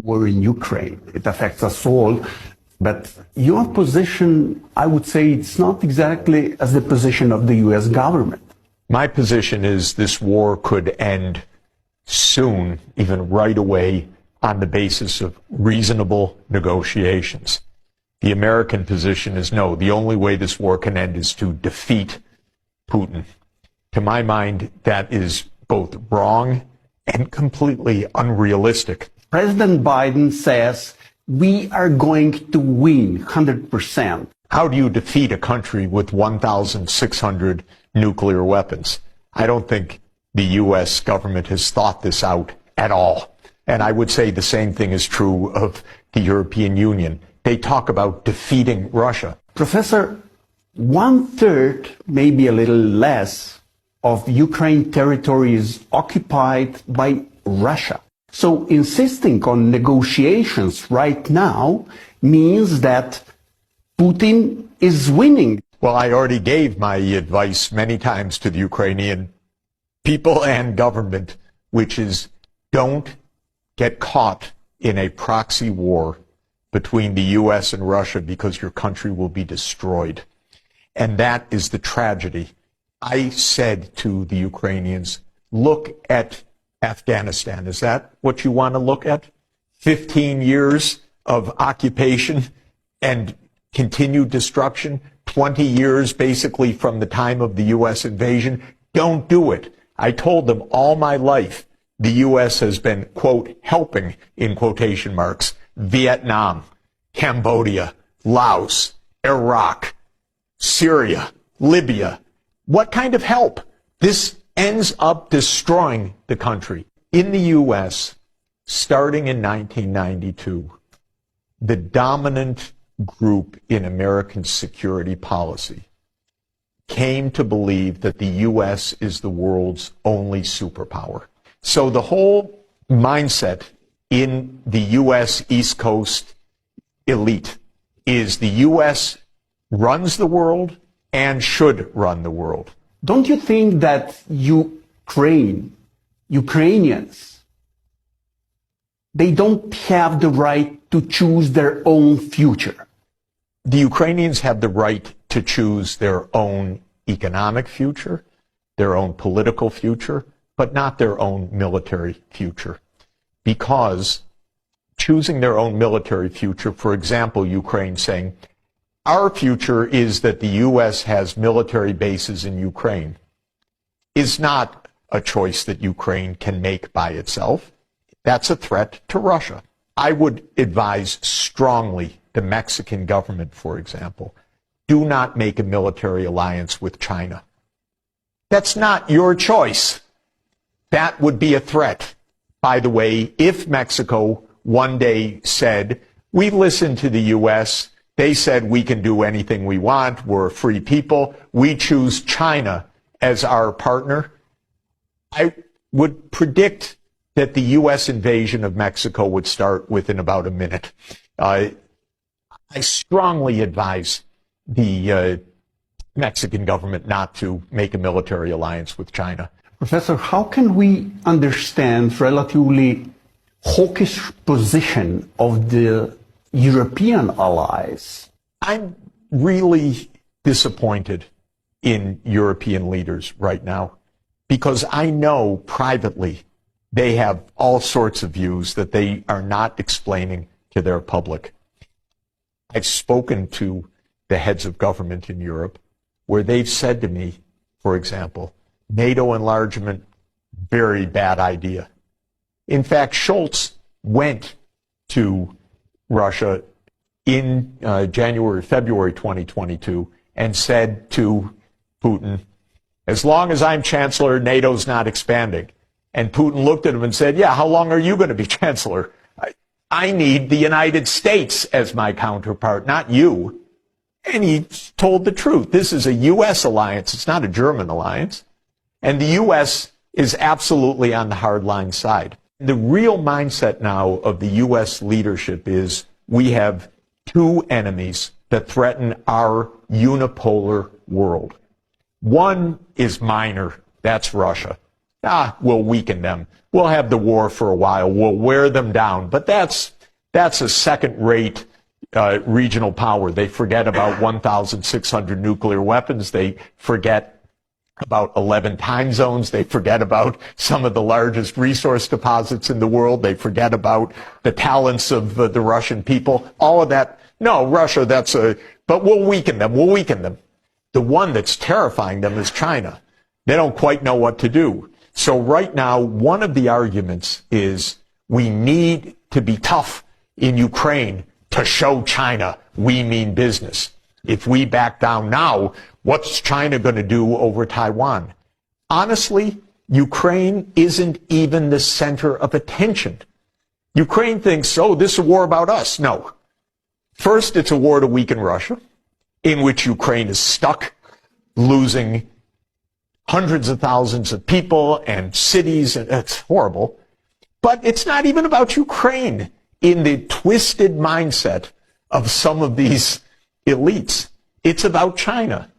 war in Ukraine. It affects us all. But your position, I would say, it's not exactly as the position of the U.S. government. My position is this war could end soon, even right away, on the basis of reasonable negotiations. The American position is no, the only way this war can end is to defeat Putin. To my mind, that is both wrong and completely unrealistic. President Biden says we are going to win 100%. How do you defeat a country with 1,600 nuclear weapons? I don't think the U.S. government has thought this out at all. And I would say the same thing is true of the European Union. They talk about defeating Russia. Professor, 1/3, maybe a little less, of Ukraine territory is occupied by Russia. So insisting on negotiations right now means that Putin is winning. Well, I already gave my advice many times to the Ukrainian people and government, which is don't get caught in a proxy war between the U.S. and Russia because your country will be destroyed. And that is the tragedy. I said to the Ukrainians, look at Afghanistan. Is that what you want to look at? 15 years of occupation and continued destruction, 20 years basically from the time of the U.S. invasion. Don't do it. I told them all my life the U.S. has been, quote, helping, in quotation marks, Vietnam, Cambodia, Laos, Iraq, Syria, Libya. What kind of help? This ends up destroying the country. In the U.S., starting in 1992, the dominant group in American security policy came to believe that the U.S. is the world's only superpower. So the whole mindset in the U.S. East Coast elite is the U.S. runs the world and should run the world. Don't you think that Ukrainians, they don't have the right to choose their own future? The Ukrainians have the right to choose their own economic future, their own political future, but not their own military future. Because choosing their own military future, for example, Ukraine saying, our future is that the U.S. has military bases in Ukraine, is not a choice that Ukraine can make by itself. That's a threat to Russia. I would advise strongly the Mexican government, for example, do not make a military alliance with China. That's not your choice. That would be a threat. By the way, if Mexico one day said, we listened to the U.S., they said we can do anything we want, we're a free people, we choose China as our partner, I would predict that the U.S. invasion of Mexico would start within about a minute. I strongly advise the Mexican government not to make a military alliance with China. Professor, how can we understand relatively hawkish position of the European allies? I'm really disappointed in European leaders right now because I know privately they have all sorts of views that they are not explaining to their public. I've spoken to the heads of government in Europe where they've said to me, for example, NATO enlargement, very bad idea. In fact, Scholz went to Russia in February 2022 and said to Putin, as long as I'm chancellor, NATO's not expanding. And Putin looked at him and said, yeah, how long are you going to be chancellor? I need the United States as my counterpart, not you. And he told the truth. This is a U.S. alliance. It's not a German alliance. And the U.S. is absolutely on the hardline side. The real mindset now of the U.S. leadership is we have two enemies that threaten our unipolar world. One is minor. That's Russia. We'll weaken them. We'll have the war for a while. We'll wear them down. But that's That's a second-rate regional power. They forget about 1,600 nuclear weapons. They forget about 11 time zones. They forget about some of the largest resource deposits in the world. They forget about the talents of the Russian people. All of that. No, Russia, but we'll weaken them. We'll weaken them. The one that's terrifying them is China. They don't quite know what to do. So right now, one of the arguments is we need to be tough in Ukraine to show China we mean business. If we back down now, what's China going to do over Taiwan? Honestly, Ukraine isn't even the center of attention. Ukraine thinks, oh, this is a war about us. No. First, it's a war to weaken Russia, in which Ukraine is stuck, losing hundreds of thousands of people and cities, and it's horrible. But it's not even about Ukraine in the twisted mindset of some of these elites. It's about China.